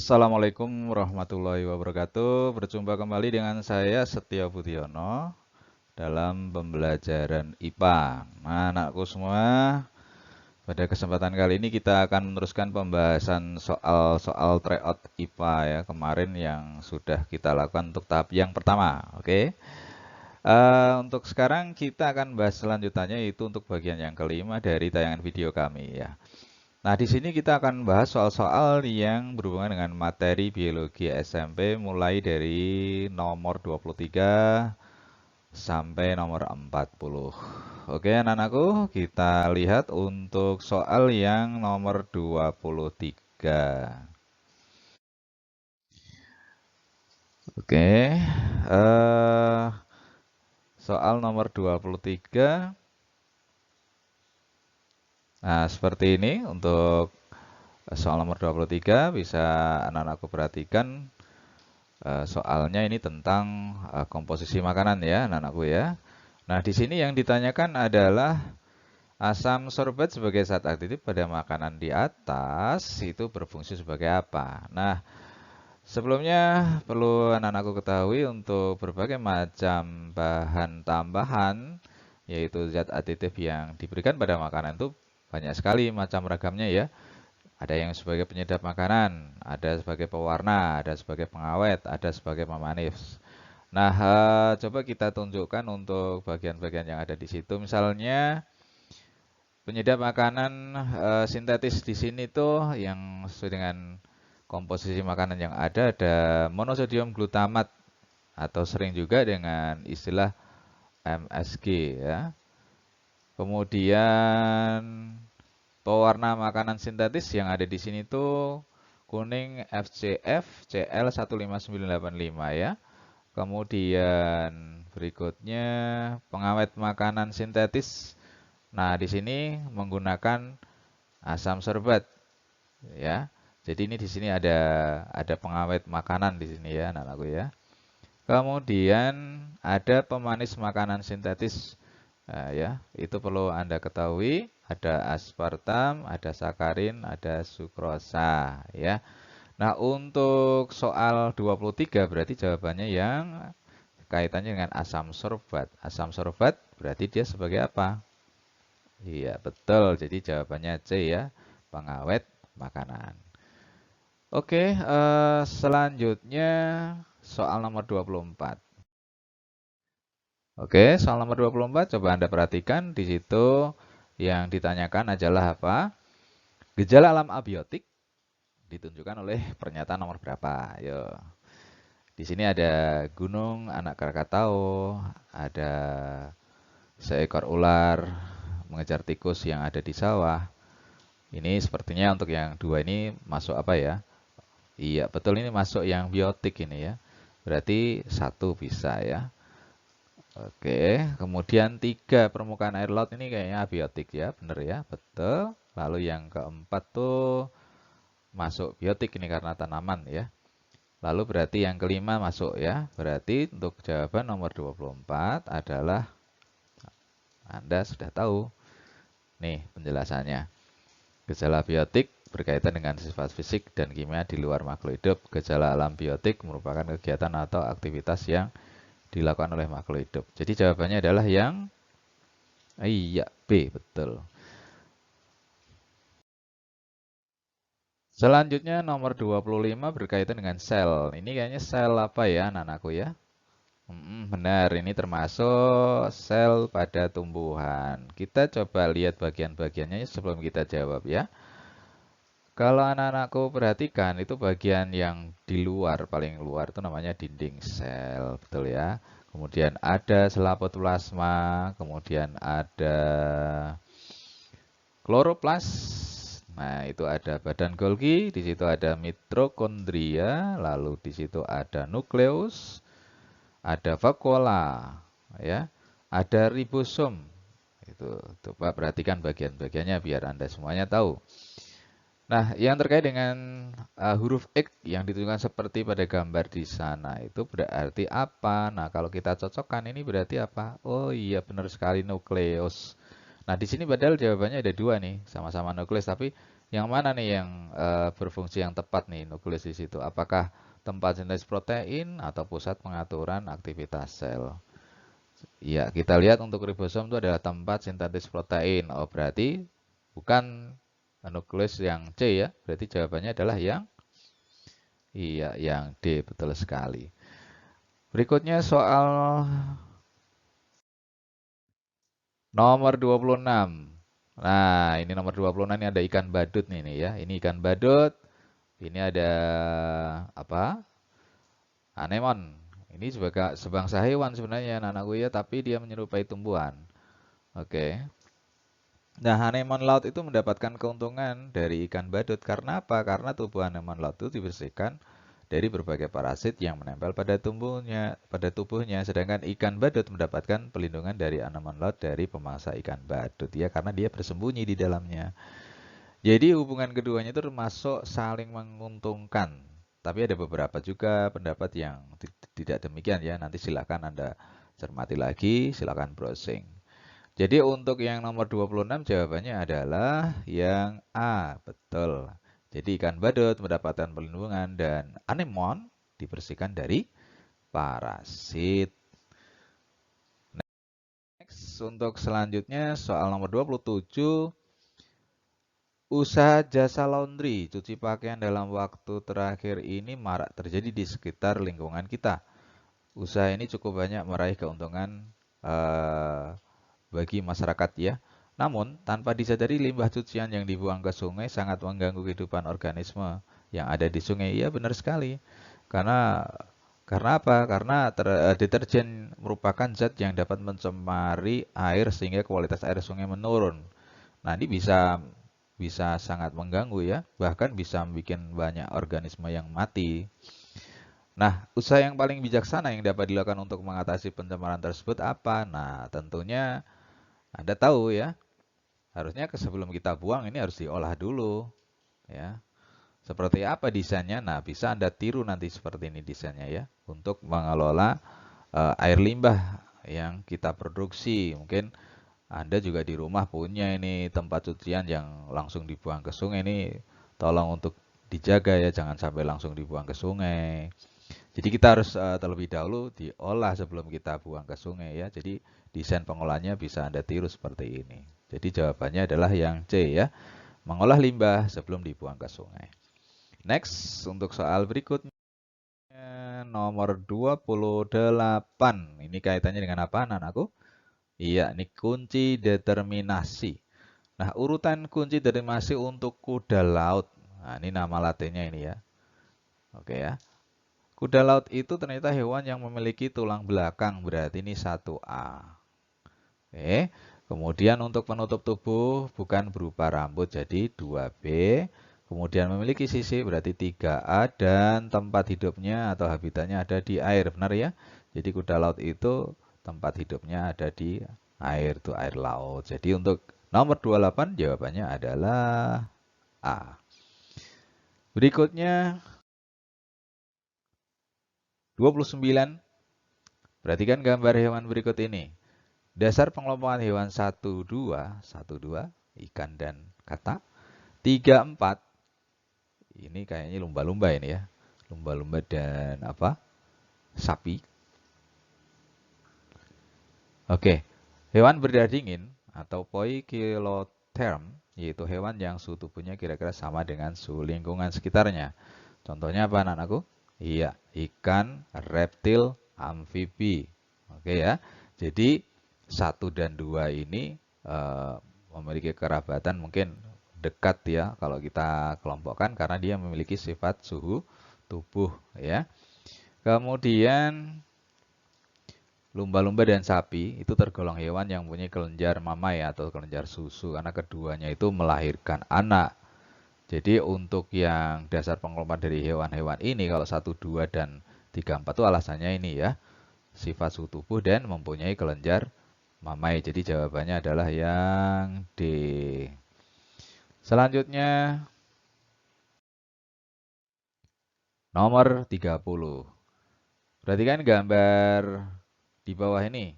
Assalamualaikum warahmatullahi wabarakatuh. Berjumpa kembali dengan saya Setio Budiono dalam pembelajaran IPA. Nah, anakku semua, pada kesempatan kali ini kita akan meneruskan pembahasan soal-soal tryout IPA ya kemarin yang sudah kita lakukan untuk tahap yang pertama. Oke. Untuk sekarang kita akan bahas selanjutnya yaitu untuk bagian yang kelima dari tayangan video kami ya. Nah, di sini kita akan bahas soal-soal yang berhubungan dengan materi biologi SMP mulai dari nomor 23 sampai nomor 40. Oke, anak-anakku, kita lihat untuk soal yang nomor 23. Oke, soal nomor 23. Nah, seperti ini untuk soal nomor 23 bisa anak-anakku perhatikan. Soalnya ini tentang komposisi makanan ya, anak-anakku ya. Nah, di sini yang ditanyakan adalah asam sorbat sebagai zat aktif pada makanan di atas itu berfungsi sebagai apa? Nah, sebelumnya perlu anak-anakku ketahui untuk berbagai macam bahan tambahan, yaitu zat aditif yang diberikan pada makanan itu banyak sekali macam ragamnya ya. Ada yang sebagai penyedap makanan, ada sebagai pewarna, ada sebagai pengawet, ada sebagai pemanis. Nah, coba kita tunjukkan untuk bagian-bagian yang ada di situ. Misalnya penyedap makanan sintetis di sini tuh yang sesuai dengan komposisi makanan yang ada monosodium glutamat atau sering juga dengan istilah MSG ya. Kemudian pewarna makanan sintetis yang ada di sini tuh kuning FCF Cl15985 ya. Kemudian berikutnya pengawet makanan sintetis. Nah, di sini menggunakan asam sorbat ya. Jadi ini di sini ada pengawet makanan di sini ya, anak-anakku ya. Kemudian ada pemanis makanan sintetis. Nah, ya, itu perlu Anda ketahui, ada aspartam, ada sakarin, ada sukrosa ya. Nah, untuk soal 23 berarti jawabannya yang kaitannya dengan asam sorbat. Asam sorbat berarti dia sebagai apa? Iya, betul. Jadi jawabannya C ya, pengawet makanan. Oke, selanjutnya soal nomor 24. Oke, soal nomor 24 coba Anda perhatikan di situ yang ditanyakan adalah apa? Gejala alam abiotik ditunjukkan oleh pernyataan nomor berapa? Ayo. Di sini ada gunung anak Krakatau, ada seekor ular mengejar tikus yang ada di sawah. Ini sepertinya untuk yang dua ini masuk apa ya? Iya, betul ini masuk yang biotik ini ya. Berarti satu bisa ya. Oke, kemudian tiga permukaan air laut ini kayaknya abiotik ya, bener ya, betul. Lalu yang keempat tuh masuk biotik ini karena tanaman ya. Lalu berarti yang kelima masuk ya. Berarti untuk jawaban nomor 24 adalah Anda sudah tahu. Nih penjelasannya. Gejala biotik berkaitan dengan sifat fisik dan kimia di luar makhluk hidup. Gejala alam biotik merupakan kegiatan atau aktivitas yang dilakukan oleh makhluk hidup. Jadi jawabannya adalah yang iya, B, betul. Selanjutnya nomor 25 berkaitan dengan sel. Ini kayaknya sel apa ya anak-anakku ya? Benar, ini termasuk sel pada tumbuhan. Kita coba lihat bagian-bagiannya sebelum kita jawab ya. Kalau anak-anakku perhatikan, itu bagian yang di luar, paling luar itu namanya dinding sel, betul ya. Kemudian ada selaput plasma, kemudian ada kloroplas. Nah, itu ada badan Golgi, di situ ada mitokondria, lalu di situ ada nukleus, ada vakuola, ya, ada ribosom. Itu coba perhatikan bagian-bagiannya biar Anda semuanya tahu. Nah, yang terkait dengan huruf X yang ditunjukkan seperti pada gambar di sana itu berarti apa? Nah, kalau kita cocokkan ini berarti apa? Oh iya, benar sekali nukleus. Nah, di sini padahal jawabannya ada dua nih, sama-sama nukleus, tapi Yang mana nih yang berfungsi yang tepat nih nukleus di situ? Apakah tempat sintesis protein atau pusat pengaturan aktivitas sel? Ya, kita lihat untuk ribosom itu adalah tempat sintetis protein. Oh, berarti bukan nukleus yang C ya. Berarti jawabannya adalah yang iya, yang D, betul sekali. Berikutnya soal nomor 26. Nah, ini nomor 26 ini ada ikan badut nih ya. Ini ikan badut. Ini ada apa? Anemon. Ini sebagai sebangsa hewan sebenarnya anak-anakku ya, tapi dia menyerupai tumbuhan. Oke. Nah, anemon laut itu mendapatkan keuntungan dari ikan badut. Karena apa? Karena tubuh anemon laut itu dibersihkan dari berbagai parasit yang menempel pada tubuhnya. Sedangkan ikan badut mendapatkan pelindungan dari anemon laut dari pemangsa ikan badut ya, karena dia bersembunyi di dalamnya. Jadi hubungan keduanya itu termasuk saling menguntungkan. Tapi ada beberapa juga pendapat yang tidak demikian ya. Nanti silakan Anda cermati lagi, silakan browsing. Jadi untuk yang nomor 26 jawabannya adalah yang A, betul. Jadi ikan badut mendapatkan perlindungan dan anemon dibersihkan dari parasit. Next, untuk selanjutnya soal nomor 27. Usaha jasa laundry, cuci pakaian dalam waktu terakhir ini marak terjadi di sekitar lingkungan kita. Usaha ini cukup banyak meraih keuntungan eh, bagi masyarakat ya. Namun, tanpa disadari limbah cucian yang dibuang ke sungai sangat mengganggu kehidupan organisme yang ada di sungai. Iya, benar sekali. Karena karena apa? Karena deterjen merupakan zat yang dapat mencemari air sehingga kualitas air sungai menurun. Nah, ini bisa bisa sangat mengganggu ya, bahkan bisa membuat banyak organisme yang mati. Nah, usaha yang paling bijaksana yang dapat dilakukan untuk mengatasi pencemaran tersebut apa? Nah, tentunya Anda tahu ya, harusnya sebelum kita buang ini harus diolah dulu ya. Seperti apa desainnya? Nah, bisa Anda tiru nanti seperti ini desainnya ya, untuk mengelola air limbah yang kita produksi. Mungkin Anda juga di rumah punya ini tempat cucian yang langsung dibuang ke sungai ini, tolong untuk dijaga ya, jangan sampai langsung dibuang ke sungai. Jadi kita harus terlebih dahulu diolah sebelum kita buang ke sungai ya. Jadi desain pengolahannya bisa Anda tiru seperti ini. Jadi jawabannya adalah yang C ya, mengolah limbah sebelum dibuang ke sungai. Next, untuk soal berikutnya nomor 28. Ini kaitannya dengan apa, anakku? Iya, ini kunci determinasi. Nah, urutan kunci determinasi untuk kuda laut. Nah, ini nama latinnya ini ya. Oke ya. Kuda laut itu ternyata hewan yang memiliki tulang belakang, berarti ini 1A. Oke. Kemudian untuk penutup tubuh bukan berupa rambut, jadi 2B. Kemudian memiliki sisi berarti 3A dan tempat hidupnya atau habitatnya ada di air, benar ya? Jadi kuda laut itu tempat hidupnya ada di air, tuh air laut. Jadi untuk nomor 28 jawabannya adalah A. Berikutnya 29. Perhatikan gambar hewan berikut ini. Dasar pengelompokan hewan 1, 2, 1, 2, ikan dan kata. 3, 4, ini kayaknya lumba-lumba ini ya. Lumba-lumba dan apa? Sapi. Oke. Hewan berdarah dingin atau poikilotherm, yaitu hewan yang suhu tubuhnya kira-kira sama dengan suhu lingkungan sekitarnya. Contohnya apa anak-anakku? Iya, ikan, reptil, amfibi. Oke ya. Jadi 1 dan 2 ini eh, memiliki kerabatan mungkin dekat ya kalau kita kelompokkan karena dia memiliki sifat suhu tubuh ya. Kemudian lumba-lumba dan sapi itu tergolong hewan yang punya kelenjar mamai atau kelenjar susu karena keduanya itu melahirkan anak. Jadi untuk yang dasar pengelompokan dari hewan-hewan ini kalau 1, 2 dan 3, 4 itu alasannya ini ya. Sifat suhu tubuh dan mempunyai kelenjar mamai. Jadi jawabannya adalah yang D. Selanjutnya nomor 30. Perhatikan gambar di bawah ini.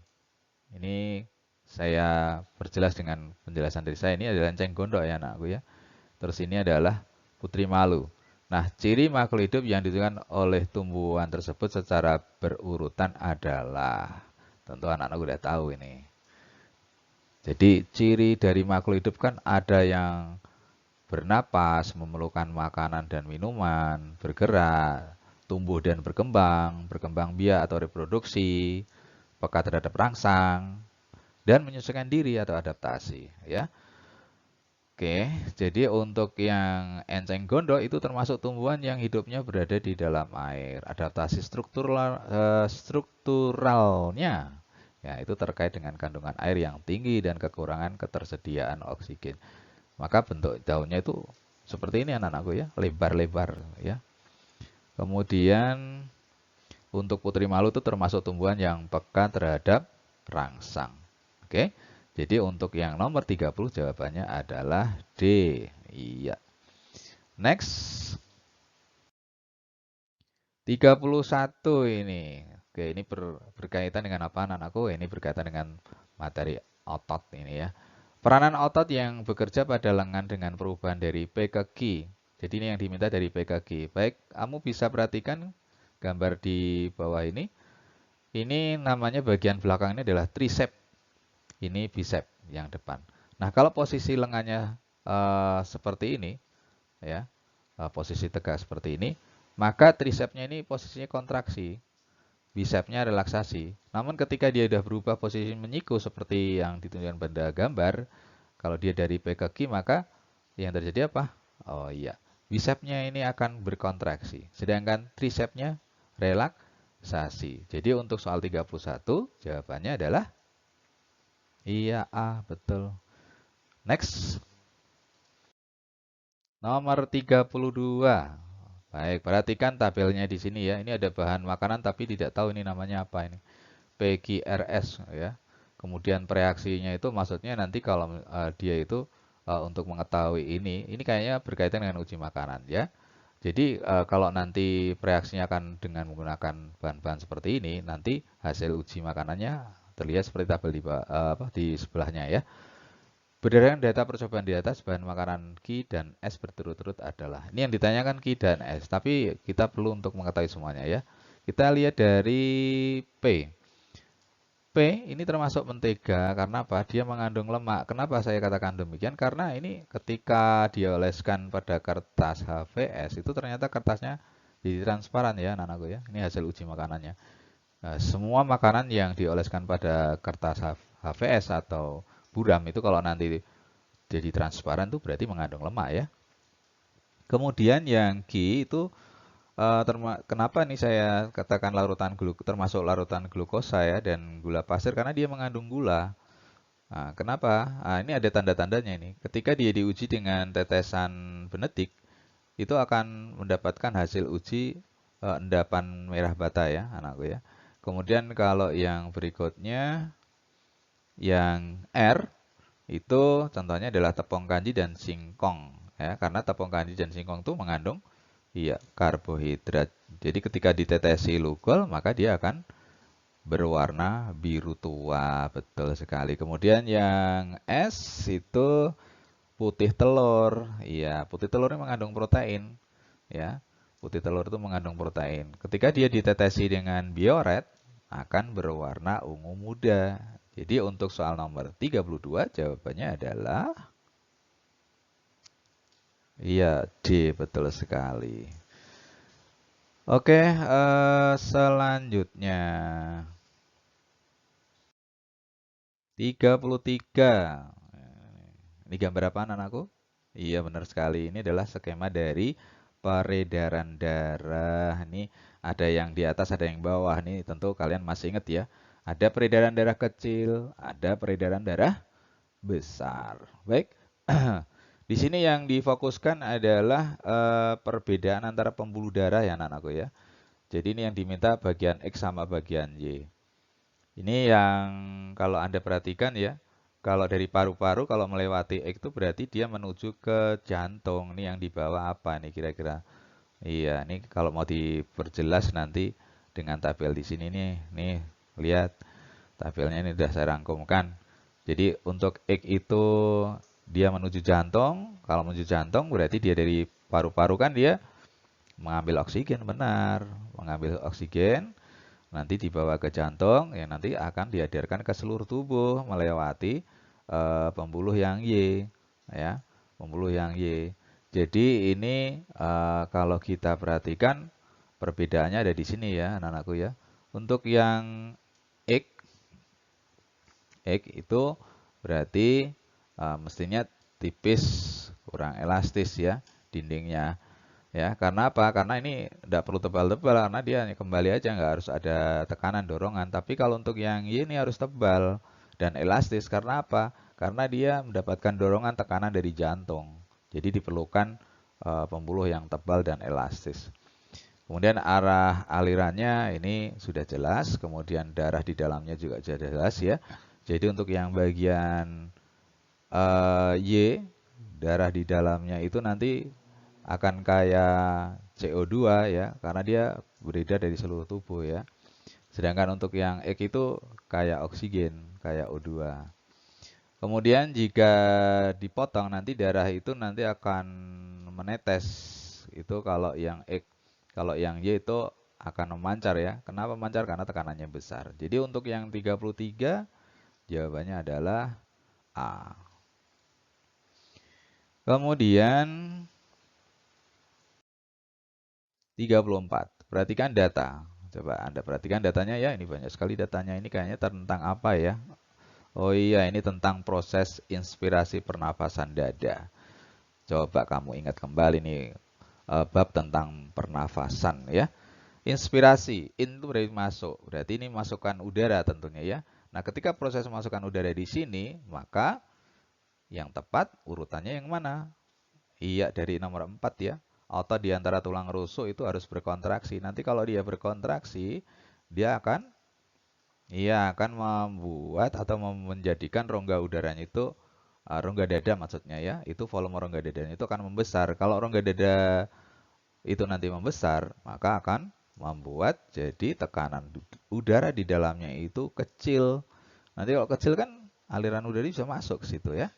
Ini saya perjelas dengan penjelasan dari saya. Ini adalah enceng gondok ya anakku ya. Terus ini adalah putri malu. Nah, ciri makhluk hidup yang ditunjukkan oleh tumbuhan tersebut secara berurutan adalah, tentu anak-anak udah tahu ini. Jadi ciri dari makhluk hidup kan ada yang bernapas, memerlukan makanan dan minuman, bergerak, tumbuh dan berkembang, berkembang biak atau reproduksi, peka terhadap rangsang, dan menyesuaikan diri atau adaptasi. Ya, oke. Jadi untuk yang enceng gondok itu termasuk tumbuhan yang hidupnya berada di dalam air. Adaptasi strukturalnya, ya itu terkait dengan kandungan air yang tinggi dan kekurangan ketersediaan oksigen. Maka bentuk daunnya itu seperti ini anak-anakku ya, lebar-lebar ya. Kemudian untuk putri malu itu termasuk tumbuhan yang peka terhadap rangsang. Oke. Jadi untuk yang nomor 30 jawabannya adalah D. Iya. Next. 31 ini. Oke, ini berkaitan dengan apa anak-anakku? Ini berkaitan dengan materi otot ini ya. Peranan otot yang bekerja pada lengan dengan perubahan dari P ke Q. Jadi ini yang diminta dari P ke Q. Baik, kamu bisa perhatikan gambar di bawah ini. Ini namanya bagian belakang ini adalah tricep. Ini bicep yang depan. Nah, kalau posisi lengannya seperti ini, ya, posisi tegak seperti ini, maka tricepnya ini posisinya kontraksi, bicepnya relaksasi. Namun ketika dia sudah berubah posisi menyiku seperti yang ditunjukkan pada gambar, kalau dia dari P ke Q, maka yang terjadi apa? Oh iya, bicepnya ini akan berkontraksi, sedangkan tricepnya relaksasi. Jadi untuk soal 31, jawabannya adalah iya A, betul. Next. Nomor 32. Baik, perhatikan tabelnya di sini ya. Ini ada bahan makanan tapi tidak tahu ini namanya apa ini. PQRS ya. Kemudian reaksinya itu maksudnya nanti kalau dia itu untuk mengetahui ini kayaknya berkaitan dengan uji makanan ya. Jadi kalau nanti reaksinya akan dengan menggunakan bahan-bahan seperti ini, nanti hasil uji makanannya terlihat seperti tabel di sebelahnya ya. Berdasarkan data percobaan di atas, bahan makanan Q dan S berturut-turut adalah. Ini yang ditanyakan Q dan S, tapi kita perlu untuk mengetahui semuanya ya. Kita lihat dari P. P ini termasuk mentega karena apa? Dia mengandung lemak. Kenapa saya katakan demikian? Karena ini ketika dioleskan pada kertas HVS itu ternyata kertasnya jadi transparan ya anak-anakku ya. Ini hasil uji makanannya. Nah, semua makanan yang dioleskan pada kertas HVS atau buram itu kalau nanti jadi transparan tuh berarti mengandung lemak ya. Kemudian yang Q itu kenapa nih saya katakan termasuk larutan glukosa ya dan gula pasir karena dia mengandung gula. Nah, kenapa? Nah, ini ada tanda-tandanya ini. Ketika dia diuji dengan tetesan benetik, itu akan mendapatkan hasil uji endapan merah bata ya, anakku ya. Kemudian kalau yang berikutnya, yang R, itu contohnya adalah tepung kanji dan singkong ya, karena tepung kanji dan singkong itu mengandung iya karbohidrat. Jadi ketika ditetesi lugol maka dia akan berwarna biru tua, betul sekali. Kemudian yang S itu putih telur. Iya, putih telur ini mengandung protein ya. Putih telur itu mengandung protein. Ketika dia ditetesi dengan bioret akan berwarna ungu muda. Jadi untuk soal nomor 32 jawabannya adalah iya D, betul sekali. Oke, selanjutnya 33. Ini gambar apa anakku? Iya benar sekali. Ini adalah skema dari peredaran darah. Ini ada yang di atas, ada yang bawah. Ini tentu kalian masih ingat ya. Ada peredaran darah kecil, ada peredaran darah besar. Baik. Di sini yang difokuskan adalah perbedaan antara pembuluh darah ya anak-anakku ya. Jadi ini yang diminta bagian X sama bagian Y. Ini yang kalau Anda perhatikan ya, kalau dari paru-paru kalau melewati X itu berarti dia menuju ke jantung. Ini yang di bawah apa nih kira-kira? Iya, ini kalau mau diperjelas nanti dengan tabel di sini nih. Nih, lihat tabelnya ini sudah saya rangkumkan. Jadi untuk X itu dia menuju jantung. Kalau menuju jantung berarti dia dari paru-paru kan dia mengambil oksigen, benar. Mengambil oksigen, nanti dibawa ke jantung, ya nanti akan diedarkan ke seluruh tubuh melewati pembuluh yang Y, ya, pembuluh yang Y. Jadi ini kalau kita perhatikan perbedaannya ada di sini ya, anak-anakku ya. Untuk yang X, X itu berarti mestinya tipis, kurang elastis ya dindingnya. Ya, karena apa? Karena ini tidak perlu tebal-tebal karena dia kembali aja nggak harus ada tekanan dorongan. Tapi kalau untuk yang Y ini harus tebal dan elastis karena apa? Karena dia mendapatkan dorongan tekanan dari jantung. Jadi diperlukan pembuluh yang tebal dan elastis. Kemudian arah alirannya ini sudah jelas, kemudian darah di dalamnya juga sudah jelas ya. Jadi untuk yang bagian Y, darah di dalamnya itu nanti akan kayak CO2 ya, karena dia beredar dari seluruh tubuh ya. Sedangkan untuk yang X itu kayak oksigen, kayak O2. Kemudian jika dipotong nanti darah itu nanti akan menetes. Itu kalau yang X, kalau yang Y itu akan memancar ya. Kenapa memancar? Karena tekanannya besar. Jadi untuk yang 33 jawabannya adalah A. Kemudian 34. Perhatikan data. Coba Anda perhatikan datanya ya. Ini banyak sekali datanya. Ini kayaknya tentang apa ya? Oh iya, ini tentang proses inspirasi pernafasan dada. Coba kamu ingat kembali nih bab tentang pernafasan ya. Inspirasi, in itu berarti masuk. Berarti ini masukkan udara tentunya ya. Nah, ketika proses masukkan udara di sini, maka yang tepat urutannya yang mana? Iya, dari nomor 4 ya. Otot di antara tulang rusuk itu harus berkontraksi. Nanti kalau dia berkontraksi, dia akan membuat atau menjadikan rongga udaranya itu rongga dada maksudnya ya. Itu volume rongga dadanya itu akan membesar. Kalau rongga dada itu nanti membesar, maka akan membuat jadi tekanan udara di dalamnya itu kecil. Nanti kalau kecil kan aliran udara bisa masuk ke situ ya.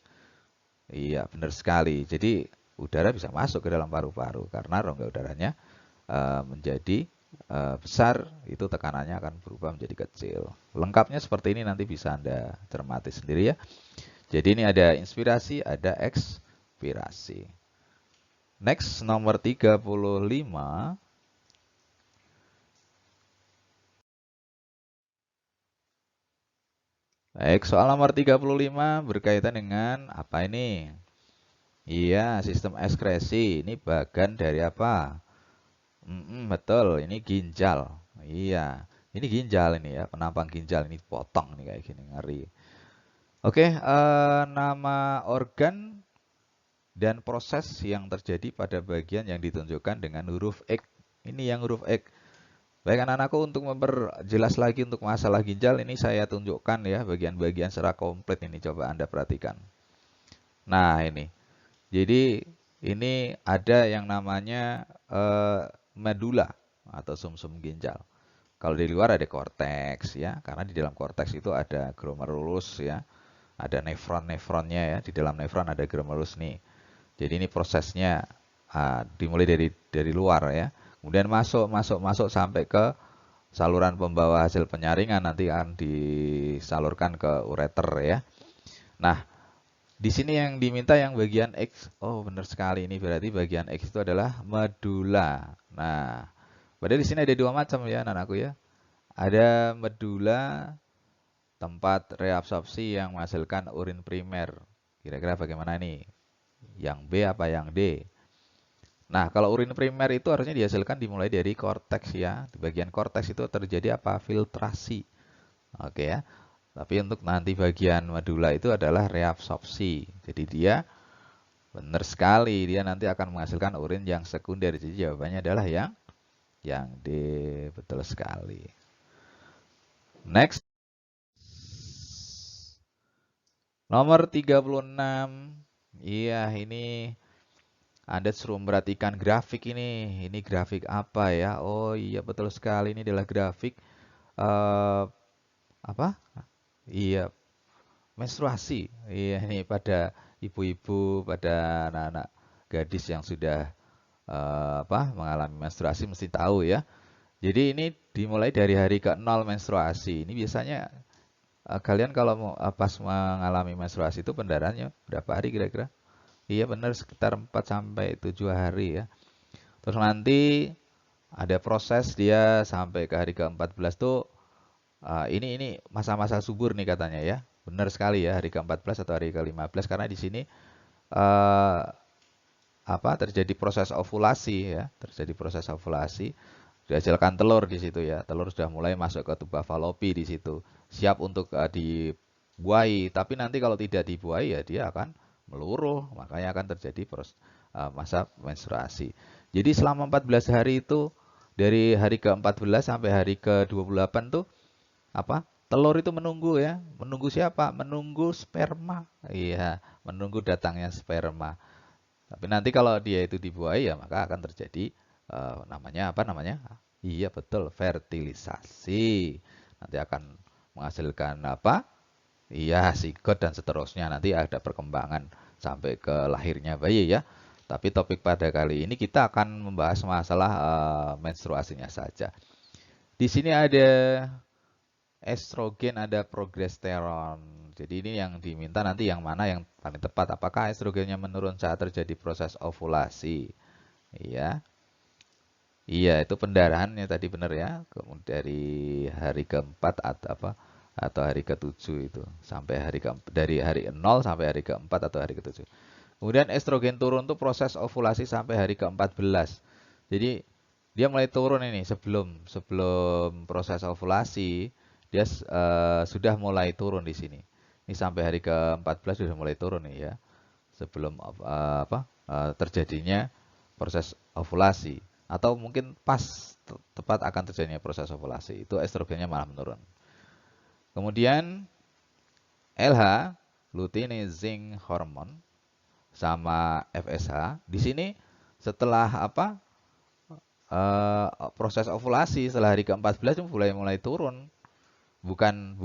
Iya, benar sekali. Jadi udara bisa masuk ke dalam paru-paru karena rongga udaranya menjadi besar, itu tekanannya akan berubah menjadi kecil. Lengkapnya seperti ini nanti bisa Anda cermati sendiri ya. Jadi ini ada inspirasi, ada ekspirasi. Next, nomor 35. Baik, soal nomor 35 berkaitan dengan apa ini? Iya, sistem ekskresi. Ini bagian dari apa? Betul, ini ginjal. Iya, ini ginjal ini ya, penampang ginjal ini potong nih kayak gini, ngeri. Oke, nama organ dan proses yang terjadi pada bagian yang ditunjukkan dengan huruf X. Ini yang huruf X. Baik anak-anakku, untuk memperjelas lagi untuk masalah ginjal ini saya tunjukkan ya bagian-bagian secara komplit ini, coba Anda perhatikan. Nah, ini. Jadi ini ada yang namanya medula atau sumsum ginjal. Kalau di luar ada korteks ya, karena di dalam korteks itu ada glomerulus ya, ada nefron-nefronnya ya, di dalam nefron ada glomerulus nih. Jadi ini prosesnya dimulai dari luar ya, kemudian masuk sampai ke saluran pembawa hasil penyaringan, nanti akan disalurkan ke ureter ya. Nah, di sini yang diminta yang bagian X. Oh, benar sekali, ini berarti bagian X itu adalah medula. Nah, padahal di sini ada dua macam ya, anakku ya. Ada medula, tempat reabsorpsi yang menghasilkan urin primer. Kira-kira bagaimana nih? Yang B apa yang D? Nah, kalau urin primer itu harusnya dihasilkan dimulai dari korteks ya. Di bagian korteks itu terjadi apa? Filtrasi. Oke ya. Tapi untuk nanti bagian medula itu adalah reabsorpsi. Jadi dia benar sekali, dia nanti akan menghasilkan urin yang sekunder. Jadi jawabannya adalah yang D, betul sekali. Next. Nomor 36. Iya, ini Anda suruh memperhatikan grafik ini. Ini grafik apa ya? Oh iya, betul sekali, ini adalah grafik apa? Iya, menstruasi. Iya, ini pada ibu-ibu, pada anak-anak gadis yang sudah mengalami menstruasi mesti tahu ya. Jadi ini dimulai dari hari ke-0 menstruasi. Ini biasanya kalian kalau mau pas mengalami menstruasi itu pendarahannya berapa hari kira-kira? Iya benar sekitar 4 sampai 7 hari ya. Terus nanti ada proses dia sampai ke hari ke-14 tuh ini masa-masa subur nih katanya ya. Benar sekali ya hari ke-14 atau hari ke-15 karena di sini eh, terjadi proses ovulasi ya, terjadi proses ovulasi. Dihasilkan telur di situ ya. Telur sudah mulai masuk ke tuba falopi di situ. Siap untuk dibuahi, tapi nanti kalau tidak dibuahi ya dia akan meluruh, makanya akan terjadi masa menstruasi. Jadi selama 14 hari itu dari hari ke-14 sampai hari ke-28 tuh apa? Telur itu menunggu ya. Menunggu siapa? Menunggu sperma. Iya, menunggu datangnya sperma. Tapi nanti kalau dia itu dibuahi ya maka akan terjadi namanya apa namanya? Iya betul, fertilisasi. Nanti akan menghasilkan apa? Iya, zigot dan seterusnya. Nanti ada perkembangan sampai ke lahirnya bayi ya. Tapi topik pada kali ini kita akan membahas masalah menstruasinya saja. Di sini ada estrogen, ada progesteron. Jadi ini yang diminta nanti yang mana yang paling tepat. Apakah estrogennya menurun saat terjadi proses ovulasi? Iya. Iya, itu pendarahannya tadi benar ya. Kemudian dari hari keempat atau apa? Atau hari ketujuh itu sampai dari hari 0 sampai hari keempat atau hari ketujuh. Kemudian estrogen turun tuh proses ovulasi sampai hari ke-14. Jadi dia mulai turun ini sebelum sebelum proses ovulasi dia sudah mulai turun di sini. Ini sampai hari ke-14 sudah mulai turun nih ya. Sebelum terjadinya proses ovulasi atau mungkin pas tepat akan terjadinya proses ovulasi itu estrogennya malah menurun. Kemudian LH luteinizing hormone sama FSH di sini setelah proses ovulasi setelah hari ke-14 itu mulai turun. Bukan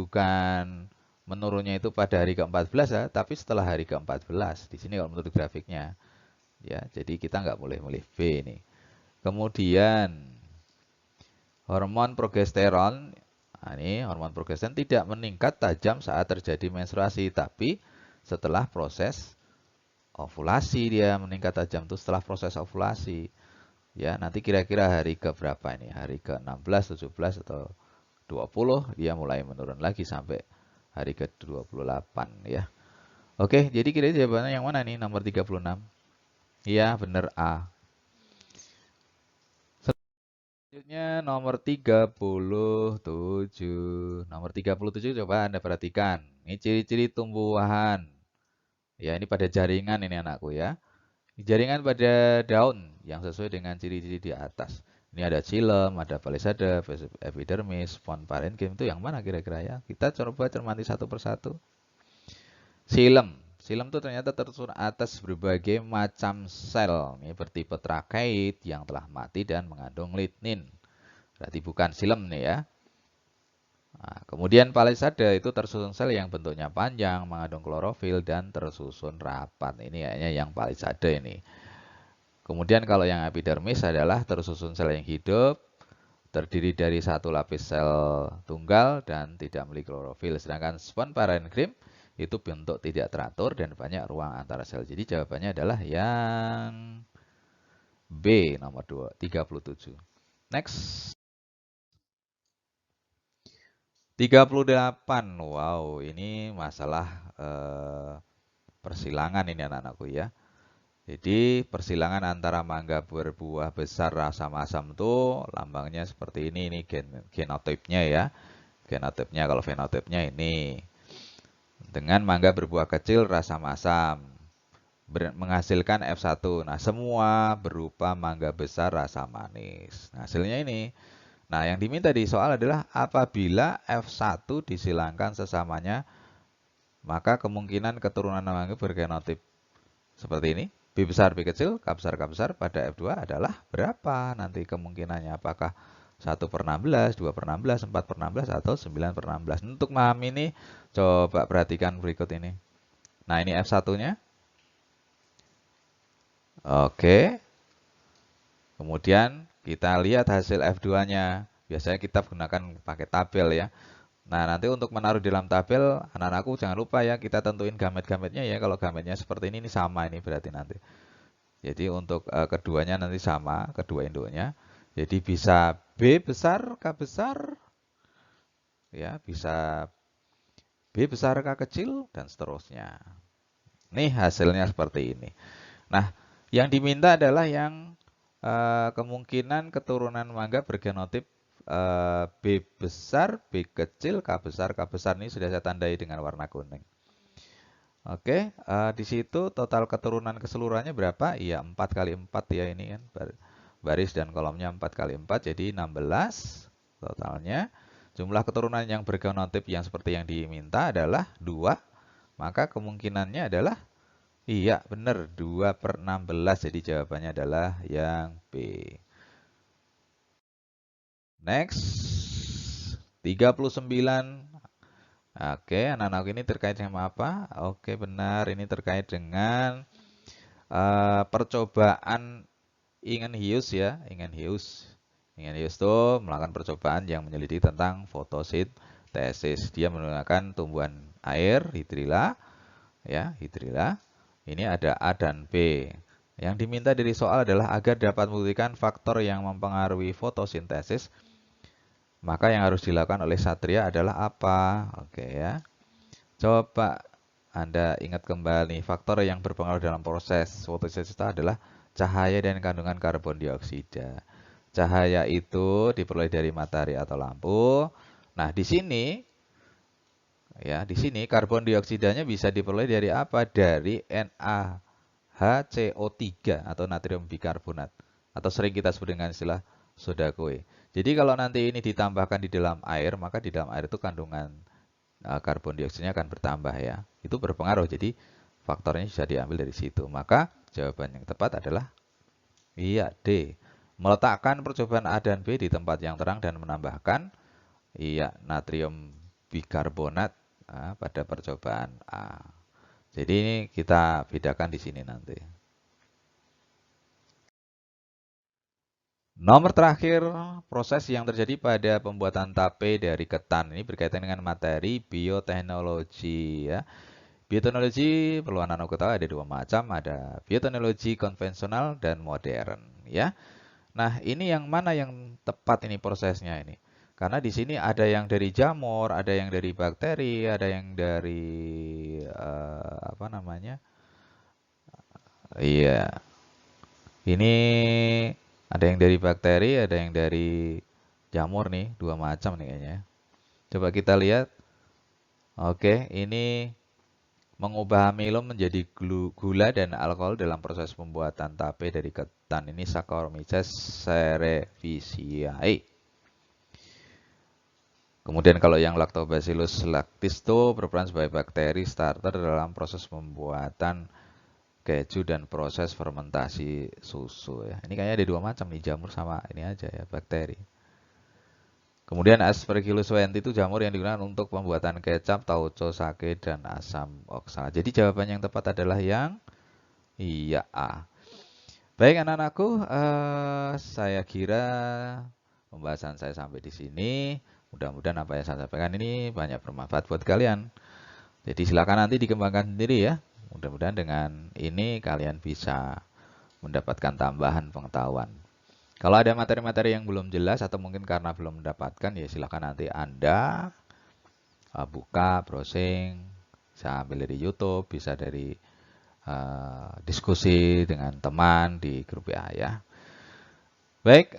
menurunnya itu pada hari ke-14 ya, tapi setelah hari ke-14. Di sini kalau menurut grafiknya. Ya, jadi kita nggak boleh milih B ini. Kemudian hormon progesteron, nah ini hormon progesteron tidak meningkat tajam saat terjadi menstruasi, tapi setelah proses ovulasi dia meningkat tajam tuh setelah proses ovulasi. Ya, nanti kira-kira hari ke berapa ini? Hari ke-16, 17 atau 20 dia mulai menurun lagi sampai hari ke-28 ya. Oke, jadi kira-kira jawabannya yang mana nih? Nomor 36. Iya, bener A. Selanjutnya nomor 37. Nomor 37 coba Anda perhatikan. Ini ciri-ciri tumbuhan. Ya, ini pada jaringan ini anakku ya. Jaringan pada daun yang sesuai dengan ciri-ciri di atas. Ini ada xilem, ada palisade, epidermis, fon parenchyma. Itu yang mana kira-kira ya? Kita coba cermati satu persatu. Xilem. Xilem itu ternyata tersusun atas berbagai macam sel. Ini bertipe trakeit yang telah mati dan mengandung lignin. Berarti bukan xilem nih ya. Nah, kemudian palisade itu tersusun sel yang bentuknya panjang, mengandung klorofil dan tersusun rapat. Ini kayaknya yang palisade ini. Kemudian kalau yang epidermis adalah tersusun sel yang hidup, terdiri dari satu lapis sel tunggal dan tidak memiliki klorofil. Sedangkan spon parenchyma itu bentuk tidak teratur dan banyak ruang antara sel. Jadi jawabannya adalah yang B nomor 37. Next. 38. Wow, ini masalah persilangan ini anak-anakku ya. Jadi persilangan antara mangga berbuah besar rasa masam tuh lambangnya seperti ini genotipnya ya. Genotipnya kalau fenotipnya ini. Dengan mangga berbuah kecil rasa masam menghasilkan F1. Nah, semua berupa mangga besar rasa manis. Nah, hasilnya ini. Nah, yang diminta di soal adalah apabila F1 disilangkan sesamanya, maka kemungkinan keturunan mangga bergenotip seperti ini. B besar, B kecil, K besar, K besar pada F2 adalah berapa? Nanti kemungkinannya apakah 1/16, 2/16, 4/16, atau 9/16. Untuk memahami ini, coba perhatikan berikut ini. Nah, ini F1-nya. Oke. Kemudian kita lihat hasil F2-nya. Biasanya kita gunakan pakai tabel ya. Nah, nanti untuk menaruh di dalam tabel, anak-anakku jangan lupa ya, kita tentuin gamet-gametnya ya. Kalau gametnya seperti ini sama ini berarti nanti. Jadi untuk keduanya nanti sama, kedua induknya. Jadi bisa B besar, K besar, ya, bisa B besar, K kecil, dan seterusnya. Nih hasilnya seperti ini. Nah, yang diminta adalah yang kemungkinan keturunan mangga bergenotip B besar, B kecil, K besar ini sudah saya tandai dengan warna kuning. Oke, di situ total keturunan keseluruhannya berapa? Iya, 4 kali 4 ya ini kan. Baris dan kolomnya 4 kali 4, jadi 16 totalnya. Jumlah keturunan yang bergenotip yang seperti yang diminta adalah 2. Maka kemungkinannya adalah, iya benar, 2 per 16. Jadi jawabannya adalah yang B. Next, 39. Oke, anak-anak ini terkait dengan apa? Oke, benar. Ini terkait dengan percobaan Ingenhius ya. Ingenhius itu melakukan percobaan yang menyelidiki tentang fotosintesis. Dia menggunakan tumbuhan air, hidrilla. Ya, hidrilla. Ini ada A dan B. Yang diminta dari soal adalah agar dapat membuktikan faktor yang mempengaruhi fotosintesis. Maka yang harus dilakukan oleh Satria adalah apa? Oke ya. Coba Anda ingat kembali faktor yang berpengaruh dalam proses fotosintesis adalah cahaya dan kandungan karbon dioksida. Cahaya itu diperoleh dari matahari atau lampu. Nah, di sini ya, di sini karbon dioksidanya bisa diperoleh dari apa? Dari NaHCO3 atau natrium bikarbonat atau sering kita sebut dengan istilah soda kue. Jadi kalau nanti ini ditambahkan di dalam air, maka di dalam air itu kandungan karbon dioksidnya akan bertambah ya. Itu berpengaruh. Jadi faktornya bisa diambil dari situ. Maka jawaban yang tepat adalah iya D. Meletakkan percobaan A dan B di tempat yang terang dan menambahkan iya natrium bikarbonat pada percobaan A. Jadi ini kita bedakan di sini nanti. Nomor terakhir, proses yang terjadi pada pembuatan tape dari ketan. Ini berkaitan dengan materi bioteknologi ya. Bioteknologi perlu anak-anak ketahui ada dua macam, ada bioteknologi konvensional dan modern ya. Nah, ini yang mana yang tepat ini prosesnya ini? Karena di sini ada yang dari jamur, ada yang dari bakteri, ada yang dari apa namanya? Iya. Ini ada yang dari bakteri, ada yang dari jamur nih, dua macam nih kayaknya. Coba kita lihat. Oke, ini mengubah amilum menjadi gula dan alkohol dalam proses pembuatan tape dari ketan. Ini Saccharomyces cerevisiae. Kemudian kalau yang Lactobacillus lactis itu berperan sebagai bakteri starter dalam proses pembuatan keju dan proses fermentasi susu ya. Ini kayaknya ada dua macam nih, jamur sama ini aja ya, bakteri. Kemudian Aspergillus wienty itu jamur yang digunakan untuk pembuatan kecap, tauco, sake, dan asam oksalat. Jadi jawaban yang tepat adalah yang iya A. Baik anak-anakku, saya kira pembahasan saya sampai di sini. Mudah-mudahan apa yang saya sampaikan ini banyak bermanfaat buat kalian. Jadi silakan nanti dikembangkan sendiri ya. Mudah-mudahan dengan ini kalian bisa mendapatkan tambahan pengetahuan. Kalau ada materi-materi yang belum jelas atau mungkin karena belum mendapatkan, ya silakan nanti Anda buka, browsing, bisa ambil dari YouTube, bisa dari diskusi dengan teman di grup WA ya. Baik,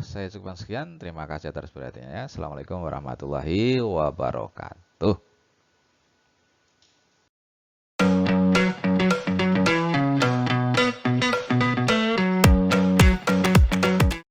saya cukupkan sekian. Terima kasih atas perhatiannya. Assalamualaikum warahmatullahi wabarakatuh.